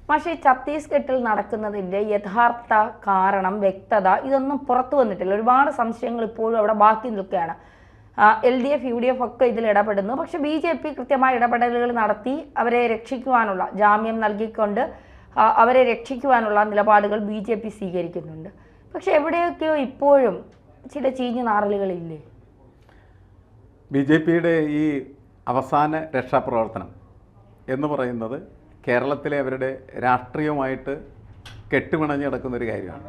പക്ഷേ ഛത്തീസ്ഗഡിൽ നടക്കുന്നതിൻ്റെ യഥാർത്ഥ കാരണം, വ്യക്തത ഇതൊന്നും പുറത്തു വന്നിട്ടില്ല. ഒരുപാട് സംശയങ്ങൾ ഇപ്പോഴും അവിടെ ബാക്കി നിൽക്കുകയാണ്. LDF, UDF ഒക്കെ ഇതിൽ ഇടപെടുന്നു. പക്ഷെ BJP കൃത്യമായ ഇടപെടലുകൾ നടത്തി അവരെ രക്ഷിക്കുവാനുള്ള, ജാമ്യം നൽകിക്കൊണ്ട് അവരെ രക്ഷിക്കുവാനുള്ള നിലപാടുകൾ BJP സ്വീകരിക്കുന്നുണ്ട്. പക്ഷെ എവിടെയൊക്കെയോ ഇപ്പോഴും ചില ചീഞ്ഞ നാറലുകളില്ലേ? BJPയുടെ ഈ അവസാന രക്ഷാപ്രവർത്തനം എന്ന് പറയുന്നത് കേരളത്തിലെ അവരുടെ രാഷ്ട്രീയമായിട്ട് കെട്ടുപിണഞ്ഞ് കിടക്കുന്നൊരു കാര്യമാണ്.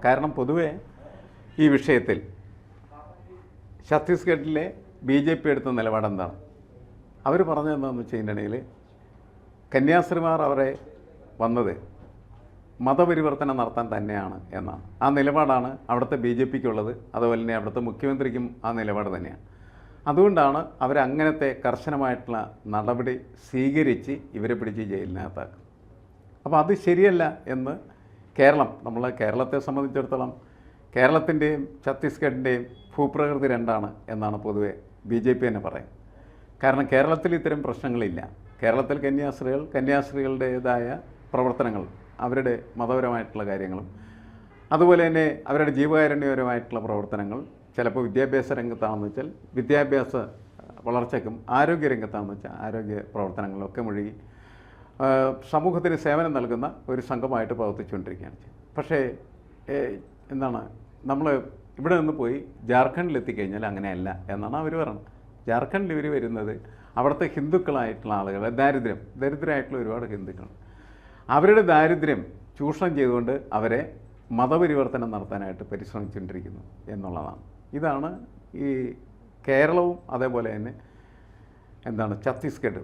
കാരണം പൊതുവെ ഈ വിഷയത്തിൽ ഛത്തീസ്ഗഡിലെ BJP എടുത്ത നിലപാടെന്താണ്? അവർ പറഞ്ഞതെന്താണെന്ന് വെച്ചിട്ടുണ്ടെങ്കിൽ കന്യാസ്ത്രീമാർ അവരെ വന്നത് മതപരിവർത്തനം നടത്താൻ തന്നെയാണ് എന്നാണ്. ആ നിലപാടാണ് അവിടുത്തെ BJPക്കുള്ളത്. അതുപോലെ തന്നെ അവിടുത്തെ മുഖ്യമന്ത്രിക്കും ആ നിലപാട് തന്നെയാണ്. അതുകൊണ്ടാണ് അവരങ്ങനത്തെ കർശനമായിട്ടുള്ള നടപടി സ്വീകരിച്ച് ഇവരെ പിടിച്ച് ജയിലിനകത്താക്കുക. അപ്പോൾ അത് ശരിയല്ല എന്ന് നമ്മളെ കേരളത്തെ സംബന്ധിച്ചിടത്തോളം കേരളത്തിൻ്റെയും ഛത്തീസ്ഗഡിൻ്റെയും ഭൂപ്രകൃതി രണ്ടാണ് എന്നാണ് പൊതുവെ BJP തന്നെ പറയുന്നത്. കാരണം കേരളത്തിൽ ഇത്തരം പ്രശ്നങ്ങളില്ല. കേരളത്തിൽ കന്യാസ്ത്രീകളുടേതായ പ്രവർത്തനങ്ങൾ, അവരുടെ മതപരമായിട്ടുള്ള കാര്യങ്ങളും അതുപോലെ തന്നെ അവരുടെ ജീവകാരുണ്യപരമായിട്ടുള്ള പ്രവർത്തനങ്ങൾ, ചിലപ്പോൾ വിദ്യാഭ്യാസ രംഗത്താണെന്ന് വെച്ചാൽ വിദ്യാഭ്യാസ വളർച്ചയ്ക്കും ആരോഗ്യരംഗത്താണെന്ന് വെച്ചാൽ ആരോഗ്യ പ്രവർത്തനങ്ങളിലൊക്കെ മുഴുകി സമൂഹത്തിന് സേവനം നൽകുന്ന ഒരു സംഘമായിട്ട് പ്രവർത്തിച്ചുകൊണ്ടിരിക്കുകയാണ്. പക്ഷേ നമ്മൾ ഇവിടെ നിന്ന് പോയി ജാർഖണ്ഡിലെത്തിക്കഴിഞ്ഞാൽ അങ്ങനെയല്ല എന്നാണ് അവർ പറയുന്നത്. ജാർഖണ്ഡിൽ ഇവർ വരുന്നത് അവിടുത്തെ ഹിന്ദുക്കളായിട്ടുള്ള ആളുകൾ, ദരിദ്രമായിട്ടുള്ള ഒരുപാട് ഹിന്ദുക്കൾ, അവരുടെ ദാരിദ്ര്യം ചൂഷണം ചെയ്തുകൊണ്ട് അവരെ മതപരിവർത്തനം നടത്താനായിട്ട് പരിശ്രമിച്ചുകൊണ്ടിരിക്കുന്നു എന്നുള്ളതാണ്. ഇതാണ് ഈ കേരളവും അതേപോലെ തന്നെ ഛത്തീസ്ഗഡ്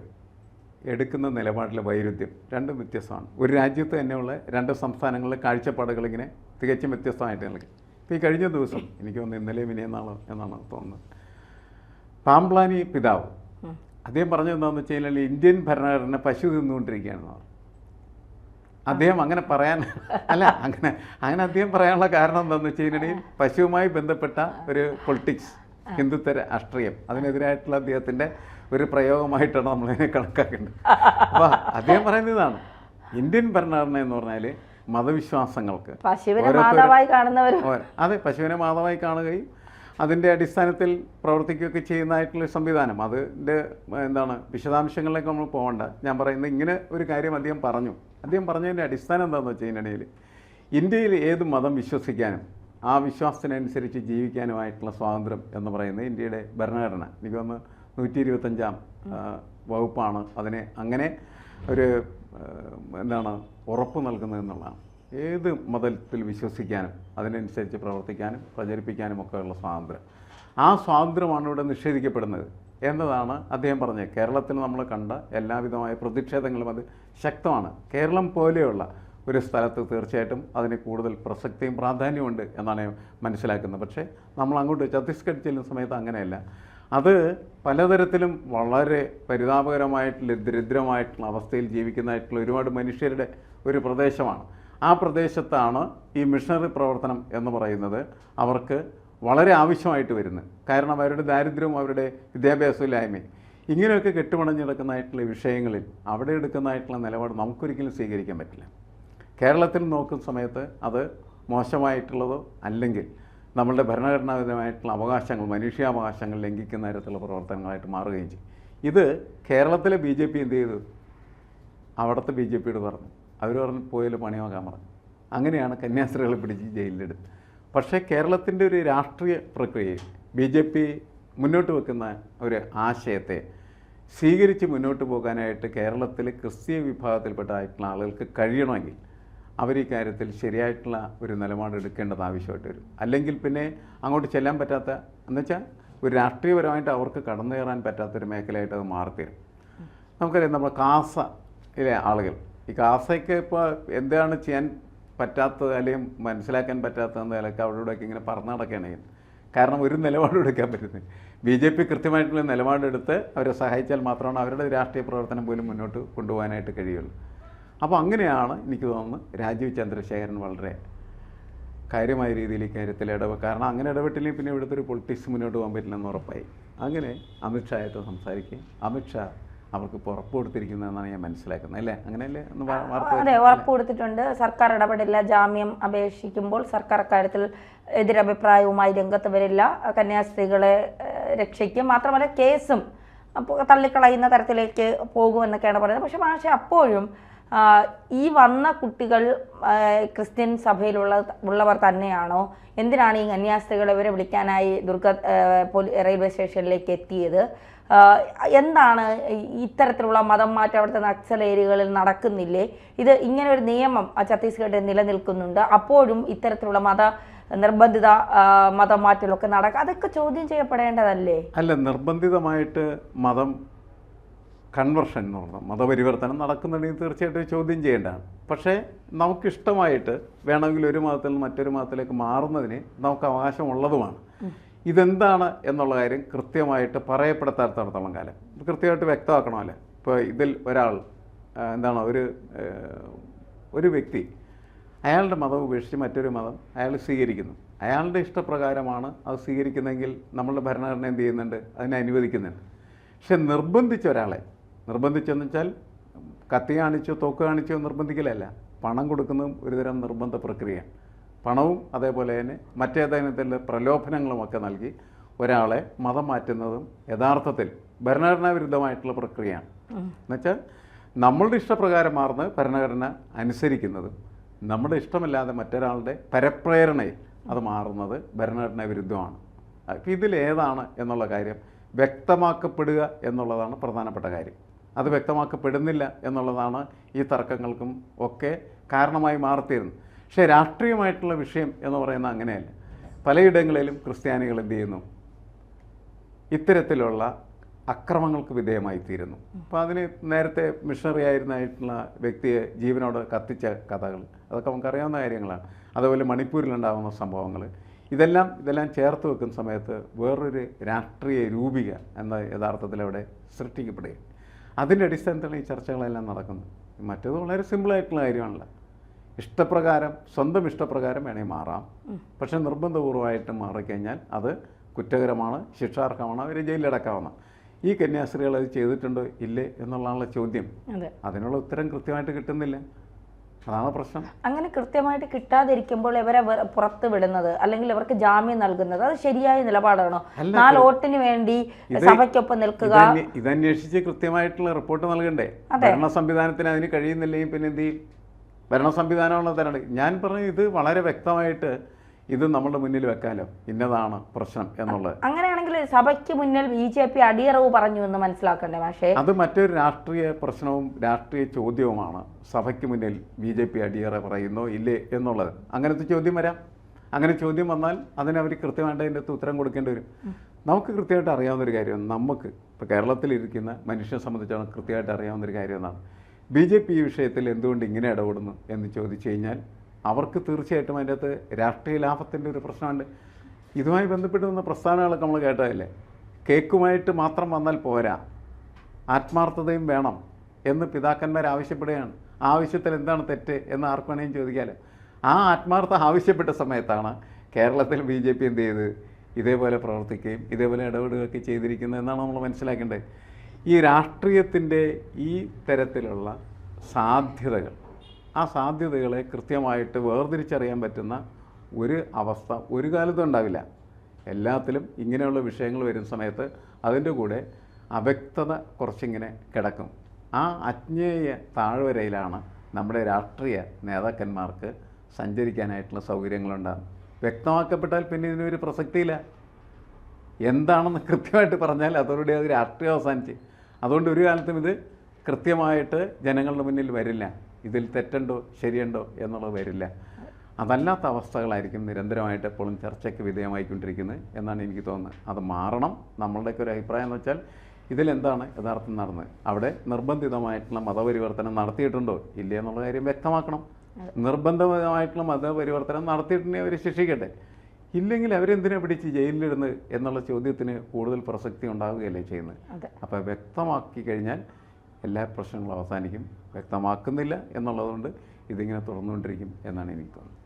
എടുക്കുന്ന നിലപാടിലെ വൈരുദ്ധ്യം. രണ്ടും വ്യത്യസ്തമാണ്. ഒരു രാജ്യത്ത് തന്നെയുള്ള രണ്ട് സംസ്ഥാനങ്ങളിലെ കാഴ്ചപ്പാടുകളിങ്ങനെ തികച്ചും വ്യത്യസ്തമായിട്ട് നൽകി. ഇപ്പോൾ ഈ കഴിഞ്ഞ ദിവസം എനിക്ക് തോന്നുന്നു ഇന്നലെ വിനയെന്നാളോ എന്നാണ് തോന്നുന്നത്, പാംപ്ലാനി പിതാവ് അദ്ദേഹം പറഞ്ഞത് എന്താണെന്ന് വെച്ച് കഴിഞ്ഞാൽ ഇന്ത്യൻ ഭരണഘടന പശു തിന്നുകൊണ്ടിരിക്കുകയാണെന്ന് പറഞ്ഞു. അദ്ദേഹം അങ്ങനെ പറയാൻ അങ്ങനെ അദ്ദേഹം പറയാനുള്ള കാരണം എന്താണെന്ന് വെച്ച് കഴിഞ്ഞാൽ പശുവുമായി ബന്ധപ്പെട്ട ഒരു പൊളിറ്റിക്സ്, ഹിന്ദുത്വ രാഷ്ട്രീയം, അതിനെതിരായിട്ടുള്ള അദ്ദേഹത്തിൻ്റെ ഒരു പ്രയോഗമായിട്ടാണ് നമ്മളതിനെ കണക്കാക്കേണ്ടത്. അപ്പോൾ അദ്ദേഹം പറയുന്നത് ഇതാണ്, ഇന്ത്യൻ ഭരണഘടന എന്ന് പറഞ്ഞാൽ മതവിശ്വാസങ്ങൾക്ക് അതെ പശുവിനെ മാതാവായി കാണുകയും അതിൻ്റെ അടിസ്ഥാനത്തിൽ പ്രവർത്തിക്കുകയൊക്കെ ചെയ്യുന്നതായിട്ടുള്ള സംവിധാനം, അതിൻ്റെ വിശദാംശങ്ങളിലേക്ക് നമ്മൾ പോകണ്ട. ഞാൻ പറയുന്നത് ഇങ്ങനെ ഒരു കാര്യം അദ്ദേഹം പറഞ്ഞതിൻ്റെ അടിസ്ഥാനം എന്താണെന്ന് വെച്ച് കഴിഞ്ഞിട്ടുണ്ടെങ്കിൽ ഇന്ത്യയിൽ ഏത് മതം വിശ്വസിക്കാനും ആ വിശ്വാസത്തിനനുസരിച്ച് ജീവിക്കാനുമായിട്ടുള്ള സ്വാതന്ത്ര്യം എന്ന് പറയുന്നത് ഇന്ത്യയുടെ ഭരണഘടന, എനിക്ക് തോന്നുന്നു 125 വകുപ്പാണ് അതിനെ അങ്ങനെ ഒരു ഉറപ്പ് നൽകുന്നതെന്നുള്ളതാണ്. ഏത് മതത്തിൽ വിശ്വസിക്കാനും അതിനനുസരിച്ച് പ്രവർത്തിക്കാനും പ്രചരിപ്പിക്കാനും ഒക്കെയുള്ള സ്വാതന്ത്ര്യം, ആ സ്വാതന്ത്ര്യമാണ് ഇവിടെ നിഷേധിക്കപ്പെടുന്നത് എന്നതാണ് അദ്ദേഹം പറഞ്ഞത്. കേരളത്തിൽ നമ്മൾ കണ്ട എല്ലാവിധമായ പ്രതിഷേധങ്ങളും അത് ശക്തമാണ്. കേരളം പോലെയുള്ള ഒരു സ്ഥലത്ത് തീർച്ചയായിട്ടും അതിന് കൂടുതൽ പ്രസക്തിയും പ്രാധാന്യമുണ്ട് എന്നാണ് മനസ്സിലാക്കുന്നത്. പക്ഷേ നമ്മൾ അങ്ങോട്ട് ഛത്തീസ്ഗഡ് ചെല്ലുന്ന സമയത്ത് അങ്ങനെയല്ല. അത് പലതരത്തിലും വളരെ പരിതാപകരമായിട്ടുള്ള ദരിദ്രമായിട്ടുള്ള അവസ്ഥയിൽ ജീവിക്കുന്നതായിട്ടുള്ള ഒരുപാട് മനുഷ്യരുടെ ഒരു പ്രദേശമാണ്. ആ പ്രദേശത്താണ് ഈ മിഷണറി പ്രവർത്തനം എന്ന് പറയുന്നത് അവർക്ക് വളരെ ആവശ്യമായിട്ട് വരുന്നത്. കാരണം അവരുടെ ദാരിദ്ര്യവും അവരുടെ വിദ്യാഭ്യാസമില്ലായ്മയും ഇങ്ങനെയൊക്കെ കെട്ടുപണഞ്ഞെടുക്കുന്നതായിട്ടുള്ള വിഷയങ്ങളിൽ അവിടെ എടുക്കുന്നതായിട്ടുള്ള നിലപാട് നമുക്കൊരിക്കലും സ്വീകരിക്കാൻ പറ്റില്ല. കേരളത്തിൽ നോക്കുന്ന സമയത്ത് അത് മോശമായിട്ടുള്ളതോ അല്ലെങ്കിൽ നമ്മളുടെ ഭരണഘടനാപരമായിട്ടുള്ള അവകാശങ്ങൾ, മനുഷ്യാവകാശങ്ങൾ ലംഘിക്കുന്ന തരത്തിലുള്ള പ്രവർത്തനങ്ങളായിട്ട് മാറുകയും ചെയ്യും. ഇത് കേരളത്തിലെ BJP എന്ത് ചെയ്തു? അവിടുത്തെ BJPയോട് പറഞ്ഞു, അവർ പറഞ്ഞു പോയാൽ പണിയാക്കാൻ പറഞ്ഞു. അങ്ങനെയാണ് കന്യാസ്ത്രീകളെ പിടിച്ച് ജയിലിലെടുത്ത്. പക്ഷേ കേരളത്തിൻ്റെ ഒരു രാഷ്ട്രീയ പ്രക്രിയയിൽ BJP മുന്നോട്ട് വെക്കുന്ന ഒരു ആശയത്തെ സ്വീകരിച്ച് മുന്നോട്ട് പോകാനായിട്ട് കേരളത്തിലെ ക്രിസ്തീയ വിഭാഗത്തിൽപ്പെട്ടായിട്ടുള്ള ആളുകൾക്ക് കഴിയണമെങ്കിൽ അവർ ഈ കാര്യത്തിൽ ശരിയായിട്ടുള്ള ഒരു നിലപാട് എടുക്കേണ്ടത് ആവശ്യമായിട്ട് വരും. അല്ലെങ്കിൽ പിന്നെ അങ്ങോട്ട് ചെല്ലാൻ പറ്റാത്ത, എന്നുവെച്ചാൽ ഒരു രാഷ്ട്രീയപരമായിട്ട് അവർക്ക് കടന്നു കയറാൻ പറ്റാത്തൊരു മേഖലയായിട്ട് അത് മാറിത്തരും. നമുക്കറിയാം നമ്മുടെ കാസയിലെ ആളുകൾ, ഈ കാസയ്ക്ക് ഇപ്പോൾ എന്താണ് ചെയ്യാൻ പറ്റാത്തത് അല്ലെങ്കിൽ മനസ്സിലാക്കാൻ പറ്റാത്തതെന്നതിലൊക്കെ അവരോടൊക്കെ ഇങ്ങനെ പറഞ്ഞു നടക്കുകയാണെങ്കിൽ, കാരണം ഒരു നിലപാടും എടുക്കാൻ പറ്റുന്നത് BJP കൃത്യമായിട്ടുള്ള നിലപാടെടുത്ത് അവരെ സഹായിച്ചാൽ മാത്രമാണ് അവരുടെ രാഷ്ട്രീയ പ്രവർത്തനം പോലും മുന്നോട്ട് കൊണ്ടുപോകാനായിട്ട് കഴിയുള്ളൂ. അപ്പോൾ അങ്ങനെയാണ് എനിക്ക് തോന്നുന്നത് രാജീവ് ചന്ദ്രശേഖരൻ വളരെ കാര്യമായ രീതിയിൽ ഇക്കാര്യത്തിൽ കാരണം അങ്ങനെ ഇടപെട്ടില്ലെങ്കിൽ പിന്നെ ഇവിടുത്തെ ഒരു പൊളിറ്റിക്സ് മുന്നോട്ട് പോകാൻ പറ്റില്ലെന്ന് ഉറപ്പായി. അങ്ങനെ അമിത്ഷായായിട്ട് സംസാരിക്കുകയും അമിത്ഷാ അവർക്ക് ഇപ്പോൾ ഉറപ്പ് കൊടുത്തിരിക്കുന്നതെന്നാണ് ഞാൻ മനസ്സിലാക്കുന്നത്, അല്ലേ? അങ്ങനെയല്ലേ? അതെ, ഉറപ്പ് കൊടുത്തിട്ടുണ്ട്. സർക്കാർ ഇടപെടില്ല. ജാമ്യം അപേക്ഷിക്കുമ്പോൾ സർക്കാർ അക്കാര്യത്തിൽ എതിരഭിപ്രായവുമായി രംഗത്ത് വരില്ല. കന്യാസ്ത്രീകളെ രക്ഷിക്കും. മാത്രമല്ല കേസും അപ്പോൾ തള്ളിക്കളയുന്ന തരത്തിലേക്ക് പോകുമെന്നൊക്കെയാണ് പറയുന്നത്. പക്ഷെ അപ്പോഴും ഈ വന്ന കുട്ടികൾ ക്രിസ്ത്യൻ സഭയിലുള്ളവർ തന്നെയാണോ? എന്തിനാണ് ഈ കന്യാസ്ത്രീകളെ ഇവരെ വിളിക്കാനായി റെയിൽവേ സ്റ്റേഷനിലേക്ക് എത്തിയത്? എന്താണ് ഇത്തരത്തിലുള്ള മതം മാറ്റം അവിടുത്തെ നക്സൽ ഏരിയകളിൽ നടക്കുന്നില്ലേ? ഇത് ഇങ്ങനെ ഒരു നിയമം ഛത്തീസ്ഗഡിൽ നിലനിൽക്കുന്നുണ്ട്. അപ്പോഴും ഇത്തരത്തിലുള്ള നിർബന്ധിത മതം മാറ്റലൊക്കെ അതൊക്കെ ചോദ്യം ചെയ്യപ്പെടേണ്ടതല്ലേ? അല്ല, നിർബന്ധിതമായിട്ട് മതം കൺവെർഷൻ എന്ന് പറഞ്ഞാൽ മതപരിവർത്തനം നടക്കുന്നുണ്ടെങ്കിൽ തീർച്ചയായിട്ടും ചോദ്യം ചെയ്യേണ്ടതാണ്. പക്ഷേ നമുക്കിഷ്ടമായിട്ട് വേണമെങ്കിൽ ഒരു മതത്തിൽ നിന്ന് മറ്റൊരു മതത്തിലേക്ക് മാറുന്നതിന് നമുക്ക് അവകാശമുള്ളതുമാണ്. ഇതെന്താണ് എന്നുള്ള കാര്യം കൃത്യമായിട്ട് പറയപ്പെടുത്താത്തടത്തോളം കാലം കൃത്യമായിട്ട് വ്യക്തമാക്കണമല്ലോ. ഇപ്പോൾ ഇതിൽ ഒരാൾ എന്താണ് ഒരു വ്യക്തി അയാളുടെ മതം ഉപേക്ഷിച്ച് മറ്റൊരു മതം അയാൾ സ്വീകരിക്കുന്നു. അയാളുടെ ഇഷ്ടപ്രകാരമാണ് അത് സ്വീകരിക്കുന്നതെങ്കിൽ നമ്മളുടെ ഭരണഘടന എന്ത് ചെയ്യുന്നുണ്ട്? അതിനെ അനുവദിക്കുന്നുണ്ട്. പക്ഷെ നിർബന്ധിച്ചെന്ന് വെച്ചാൽ കത്തി കാണിച്ചോ തോക്ക് കാണിച്ചോ നിർബന്ധിക്കലല്ല. പണം കൊടുക്കുന്നതും ഒരുതരം നിർബന്ധ പ്രക്രിയയാണ്. പണവും അതേപോലെ തന്നെ മറ്റേതെങ്കിലും പ്രലോഭനങ്ങളുമൊക്കെ നൽകി ഒരാളെ മതം മാറ്റുന്നതും യഥാർത്ഥത്തിൽ ഭരണഘടനാ വിരുദ്ധമായിട്ടുള്ള പ്രക്രിയയാണ്. എന്നുവെച്ചാൽ നമ്മളുടെ ഇഷ്ടപ്രകാരം മാറുന്നത് ഭരണഘടന അനുസരിക്കുന്നതും നമ്മുടെ ഇഷ്ടമല്ലാതെ മറ്റൊരാളുടെ പരപ്രേരണയിൽ അത് മാറുന്നത് ഭരണഘടനാ വിരുദ്ധമാണ്. ഇതിലേതാണ് എന്നുള്ള കാര്യം വ്യക്തമാക്കപ്പെടുക എന്നുള്ളതാണ് പ്രധാനപ്പെട്ട കാര്യം. അത് വ്യക്തമാക്കപ്പെടുന്നില്ല എന്നുള്ളതാണ് ഈ തർക്കങ്ങൾക്കും ഒക്കെ കാരണമായി മാറിത്തീരുന്നത്. പക്ഷേ രാഷ്ട്രീയമായിട്ടുള്ള വിഷയം എന്ന് പറയുന്നത് അങ്ങനെയല്ല. പലയിടങ്ങളിലും ക്രിസ്ത്യാനികൾ എന്ത് ചെയ്യുന്നു? ഇത്തരത്തിലുള്ള അക്രമങ്ങൾക്ക് വിധേയമായി തീരുന്നു. അപ്പോൾ അതിന് നേരത്തെ മിഷണറി ആയിരുന്നായിട്ടുള്ള വ്യക്തിയെ ജീവനോട് കത്തിച്ച കഥകൾ അതൊക്കെ നമുക്കറിയാവുന്ന കാര്യങ്ങളാണ്. അതുപോലെ മണിപ്പൂരിലുണ്ടാകുന്ന സംഭവങ്ങൾ ഇതെല്ലാം ചേർത്ത് വെക്കുന്ന സമയത്ത് വേറൊരു രാഷ്ട്രീയ രൂപിക എന്ന യഥാർത്ഥത്തിൽ അവിടെ സൃഷ്ടിക്കപ്പെടുക. അതിൻ്റെ അടിസ്ഥാനത്തിലാണ് ഈ ചർച്ചകളെല്ലാം നടക്കുന്നത്. മറ്റേത് വളരെ സിമ്പിളായിട്ടുള്ള കാര്യമാണല്ലോ. സ്വന്തം ഇഷ്ടപ്രകാരം വേണമെങ്കിൽ മാറാം. പക്ഷെ നിർബന്ധപൂർവ്വമായിട്ട് മാറിക്കഴിഞ്ഞാൽ അത് കുറ്റകരമാണ്, ശിക്ഷാർഹമാണ്, അവരെ ജയിലിലടക്കാവുന്ന. ഈ കന്യാസ്ത്രീകൾ അത് ചെയ്തിട്ടുണ്ടോ ഇല്ലേ എന്നുള്ളതാണുള്ള ചോദ്യം. അതിനുള്ള ഉത്തരം കൃത്യമായിട്ട് കിട്ടുന്നില്ല. അതാണ് പ്രശ്നം. അങ്ങനെ കൃത്യമായിട്ട് കിട്ടാതിരിക്കുമ്പോൾ ഇവരെ പുറത്ത് വിടുന്നത് അല്ലെങ്കിൽ ഇവർക്ക് ജാമ്യം നൽകുന്നത് അത് ശരിയായ നിലപാടാണോ? 4 വോട്ടിന് വേണ്ടി സഭയ്ക്കൊപ്പം നിൽക്കുക, ഇതന്വേഷിച്ച് കൃത്യമായിട്ടുള്ള റിപ്പോർട്ട് നൽകണ്ടേ? ഭരണ സംവിധാനത്തിന് അതിന് കഴിയുന്നില്ലെങ്കിൽ പിന്നെ എന്ത് ചെയ്യും? ഭരണ സംവിധാനമുള്ള തരാണ്. ഞാൻ പറഞ്ഞു ഇത് വളരെ വ്യക്തമായിട്ട് ഇത് നമ്മുടെ മുന്നിൽ വെക്കാലോ, ഇന്നതാണ് പ്രശ്നം എന്നുള്ളത്. അങ്ങനെയാണെങ്കിൽ സഭയ്ക്ക് മുന്നിൽ BJP അടിയറവ് പറഞ്ഞു എന്ന് മനസ്സിലാക്കണ്ടേ? പക്ഷേ അത് മറ്റൊരു രാഷ്ട്രീയ പ്രശ്നവും രാഷ്ട്രീയ ചോദ്യവുമാണ്. സഭയ്ക്ക് മുന്നിൽ BJP അടിയറ പറയുന്നോ ഇല്ലേ എന്നുള്ളത്. അങ്ങനത്തെ ചോദ്യം വരാം. അങ്ങനെ ചോദ്യം വന്നാൽ അതിനവർ കൃത്യമായിട്ട് അതിൻ്റെ ഉത്തരം കൊടുക്കേണ്ടി വരും. നമുക്ക് കൃത്യമായിട്ട് അറിയാവുന്നൊരു കാര്യം, നമുക്ക് ഇപ്പോൾ കേരളത്തിലിരിക്കുന്ന മനുഷ്യനെ സംബന്ധിച്ചാണ് കൃത്യമായിട്ട് അറിയാവുന്നൊരു കാര്യം എന്നാണ് BJP ഈ വിഷയത്തിൽ എന്തുകൊണ്ട് ഇങ്ങനെ ഇടപെടുന്നു എന്ന് ചോദിച്ചു കഴിഞ്ഞാൽ അവർക്ക് തീർച്ചയായിട്ടും അതിൻ്റെ അകത്ത് രാഷ്ട്രീയ ലാഭത്തിൻ്റെ ഒരു പ്രശ്നമുണ്ട്. ഇതുമായി ബന്ധപ്പെട്ട് വന്ന പ്രസ്ഥാനങ്ങളൊക്കെ നമ്മൾ കേട്ടതല്ലേ? കേക്കുമായിട്ട് മാത്രം വന്നാൽ പോരാ, ആത്മാർത്ഥതയും വേണം എന്ന് പിതാക്കന്മാർ ആവശ്യപ്പെടുകയാണ്. ആ ആവശ്യത്തിൽ എന്താണ് തെറ്റ് എന്ന് ആർക്ക് വേണമെങ്കിലും ചോദിക്കാമല്ലോ. ആ ആത്മാർത്ഥ ആവശ്യപ്പെട്ട സമയത്താണ് കേരളത്തിൽ BJP എന്ത് ചെയ്ത് ഇതേപോലെ പ്രവർത്തിക്കുകയും ഇതേപോലെ ഇടപെടുകയൊക്കെ ചെയ്തിരിക്കുന്നത് എന്നാണ് നമ്മൾ മനസ്സിലാക്കേണ്ടത്. ഈ രാഷ്ട്രീയത്തിൻ്റെ ഈ തരത്തിലുള്ള സാധ്യതകൾ, ആ സാധ്യതകളെ കൃത്യമായിട്ട് വേർതിരിച്ചറിയാൻ പറ്റുന്ന ഒരു അവസ്ഥ ഒരു കാലത്തും ഉണ്ടാവില്ല. എല്ലാത്തിലും ഇങ്ങനെയുള്ള വിഷയങ്ങൾ വരുന്ന സമയത്ത് അതിൻ്റെ കൂടെ അവ്യക്തത കുറച്ചിങ്ങനെ കിടക്കും. ആ അജ്ഞേയ താഴ്വരയിലാണ് നമ്മുടെ രാഷ്ട്രീയ നേതാക്കന്മാർക്ക് സഞ്ചരിക്കാനായിട്ടുള്ള സൗകര്യങ്ങളുണ്ടാകും. വ്യക്തമാക്കപ്പെട്ടാൽ പിന്നെ ഇതിനൊരു പ്രസക്തിയില്ല. എന്താണെന്ന് കൃത്യമായിട്ട് പറഞ്ഞാൽ അതോടെ അത് രാഷ്ട്രീയം അവസാനിച്ച്. അതുകൊണ്ട് ഒരു കാലത്തും ഇത് കൃത്യമായിട്ട് ജനങ്ങളുടെ മുന്നിൽ വരില്ല. ഇതിൽ തെറ്റുണ്ടോ ശരിയുണ്ടോ എന്നുള്ളത് വരില്ല. അതല്ലാത്ത അവസ്ഥകളായിരിക്കും നിരന്തരമായിട്ട് എപ്പോഴും ചർച്ചയ്ക്ക് വിധേയമായിക്കൊണ്ടിരിക്കുന്നത് എന്നാണ് എനിക്ക് തോന്നുന്നത്. അത് മാറണം. നമ്മളുടെയൊക്കെ ഒരു അഭിപ്രായം എന്ന് വെച്ചാൽ ഇതിലെന്താണ് യഥാർത്ഥം നടന്നത്? അവിടെ നിർബന്ധിതമായിട്ടുള്ള മതപരിവർത്തനം നടത്തിയിട്ടുണ്ടോ ഇല്ലേ എന്നുള്ള കാര്യം വ്യക്തമാക്കണം. നിർബന്ധമായിട്ടുള്ള മതപരിവർത്തനം നടത്തിയിട്ടുണ്ടെങ്കിൽ അവർ ശിക്ഷിക്കട്ടെ. ഇല്ലെങ്കിൽ അവരെന്തിനാ പിടിച്ച് ജയിലിലിടുന്നത് എന്നുള്ള ചോദ്യത്തിന് കൂടുതൽ പ്രസക്തി ഉണ്ടാവുകയല്ലേ ചെയ്യുന്നത്. അപ്പോൾ വ്യക്തമാക്കി കഴിഞ്ഞാൽ എല്ലാ പ്രശ്നങ്ങളും അവസാനിക്കും. വ്യക്തമാക്കുന്നില്ല എന്നുള്ളതുകൊണ്ട് ഇതിങ്ങനെ തുറന്നുകൊണ്ടിരിക്കും എന്നാണ് എനിക്ക് തോന്നുന്നത്.